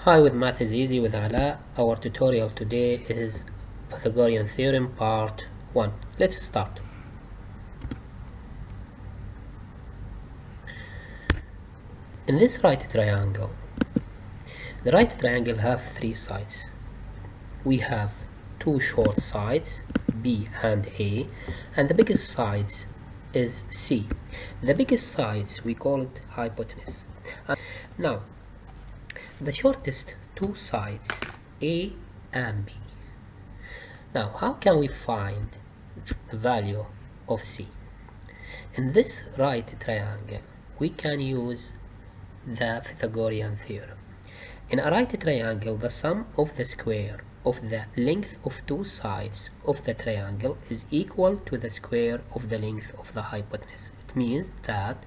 Hi, with Math is Easy with Ala. Our tutorial today is Pythagorean Theorem Part 1. Let's start. In this right triangle, the right triangle have three sides. We have two short sides, B and A, and the biggest sides is C. The biggest sides, we call it hypotenuse. Now, the shortest two sides, A and B. Now, how can we find the value of C? In this right triangle, we can use the Pythagorean theorem. In a right triangle, the sum of the square of the length of two sides of the triangle is equal to the square of the length of the hypotenuse. It means that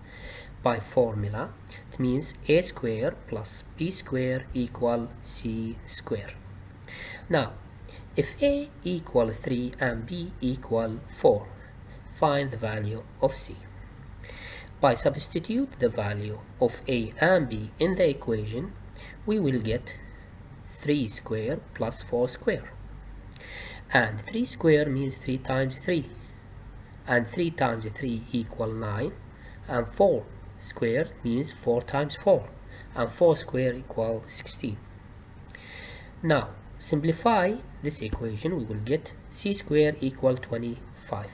by formula, it means a square plus b square equal c square. Now, if a equal 3 and b equal 4, find the value of c. By substitute the value of a and b in the equation, we will get 3 square plus 4 square. And 3 square means 3 times 3. And 3 times 3 equal 9. And 4 square means 4 times 4. And 4 square equal 16. Now, simplify this equation, we will get c square equal 25.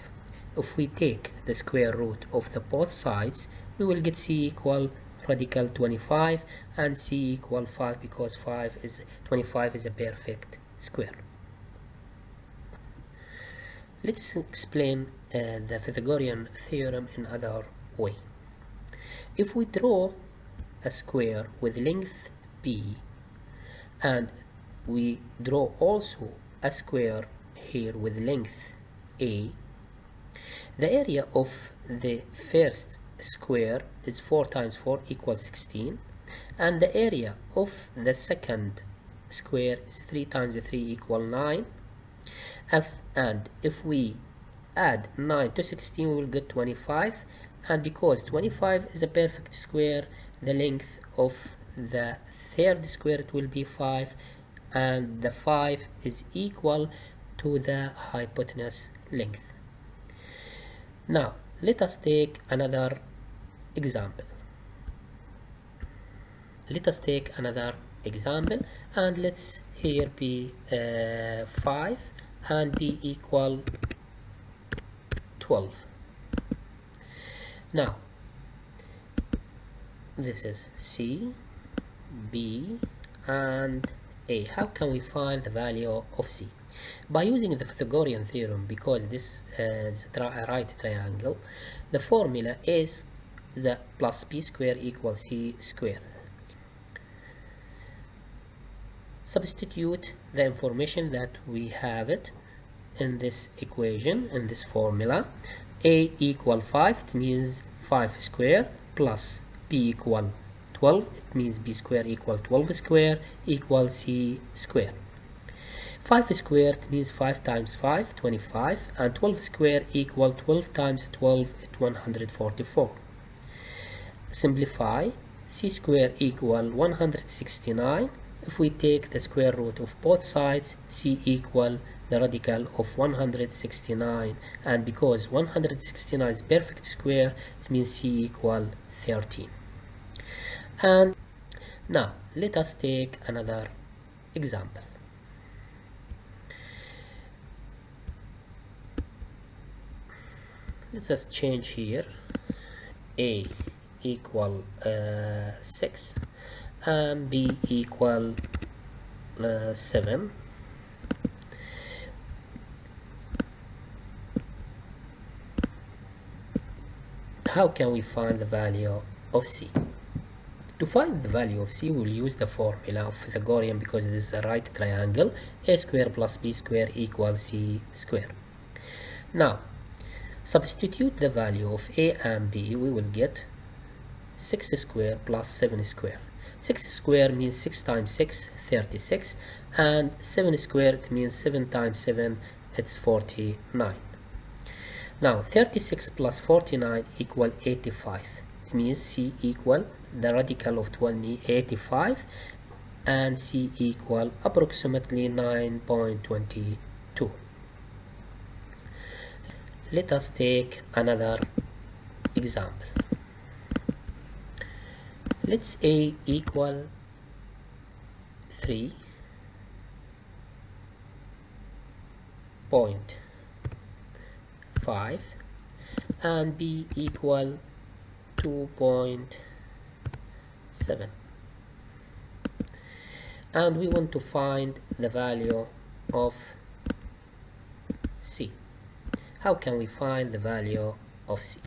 If we take the square root of the both sides, we will get c equal radical 25 and c equal 5 because 25 is a perfect square. Let's explain the Pythagorean theorem in another way. If we draw a square with length b and we draw also a square here with length a, the area of the first square is 4 times 4 equals 16, and the area of the second square is 3 times 3 equal 9. And if we add 9 to 16, we will get 25, and because 25 is a perfect square, the length of the third square it will be 5, and the 5 is equal to the hypotenuse length. Now, let us take another example. And let's here be 5 and b equal 12. Now, this is C, B, and A. How can we find the value of C? By using the Pythagorean theorem, because this is a right triangle, the formula is the plus b square equals c square. Substitute the information that we have it in this equation, in this formula. A equal 5, it means 5 square, plus b equal 12, it means b square equal 12 square equal c square. 5 squared means 5 times 5, 25, and 12 square equal 12 times 12, 144. Simplify, c square equal 169. If we take the square root of both sides, c equal the radical of 169, and because 169 is perfect square, it means c equal 13. And now let us take another example. Let's just change here a equal 6 and b equal 7. How can we find the value of c? To find the value of c, we'll use the formula of Pythagorean because this is a right triangle. A square plus b square equals c square. Now, substitute the value of a and b, we will get 6 square plus 7 square. 6 square means 6 times 6, 36, and 7 square it means 7 times 7, it's 49. Now 36 plus 49 equal 85. It means c equal the radical of 85, and C equal approximately 9.22. Let us take another example. Let's A equal 3.5 and B equal 2.7, and we want to find the value of C. How can we find the value of C?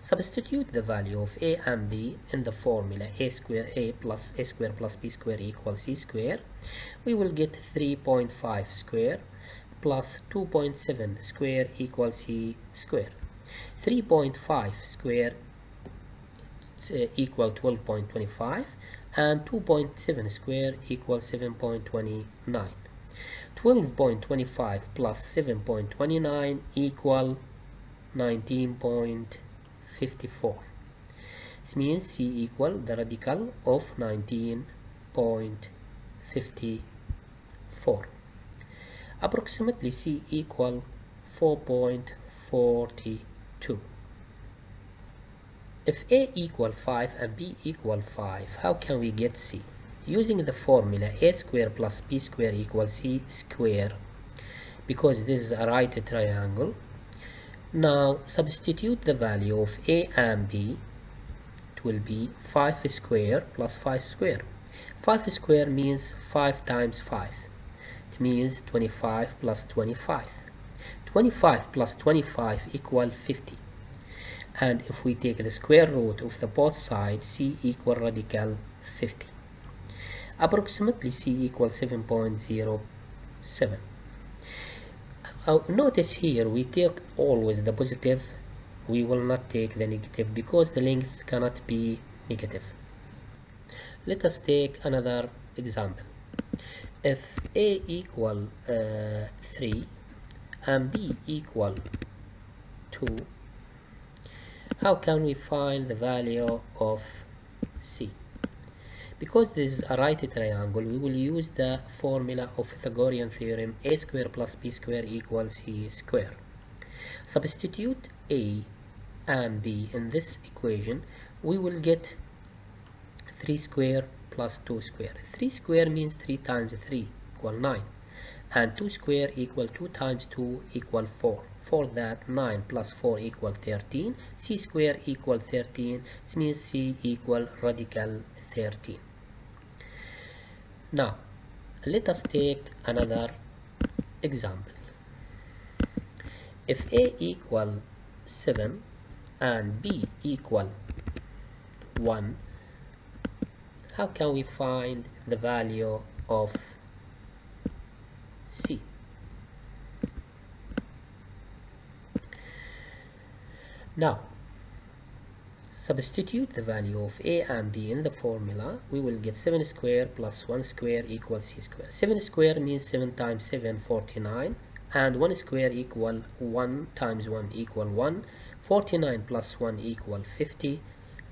Substitute the value of A and B in the formula A square plus B square equals C square. We will get 3.5 square plus 2.7 square equals C square. 3.5 square equal 12.25 and 2.7 square equals 7.29. 12.25 plus 7.29 equal 19.54. This means C equal the radical of 19.54. Approximately C equal 4.42. If A equal 5 and B equal 5, how can we get C? Using the formula A square plus B square equals C square, because this is a right triangle. Now substitute the value of A and B. It will be 5 square plus 5 square. 5 square means 5 times 5. It means 25 plus 25. 25 plus 25 equal 50. And if we take the square root of the both sides, C equal radical 50. Approximately C equals 7.07. Notice here we take always the positive, we will not take the negative because the length cannot be negative. Let us take another example. If A equal 3 and B equal 2, how can we find the value of C? Because this is a right triangle, we will use the formula of Pythagorean Theorem A square plus B square equals C square. Substitute A and B in this equation, we will get 3 square plus 2 square. 3 square means 3 times 3 equal 9, and 2 square equal 2 times 2 equal 4. For that, 9 plus 4 equal 13. C square equal 13. This means C equal radical 13. Now, let us take another example. If A equal 7 and B equal 1, how can we find the value of C? Now, substitute the value of A and B in the formula. We will get 7 square plus 1 square equals C square. 7 square means 7 times 7, 49. And 1 square equal 1 times 1 equal 1. 49 plus 1 equal 50.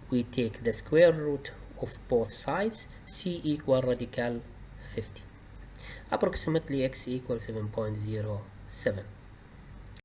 We take the square root of both sides. C equal radical 50. Approximately X equals 7.07.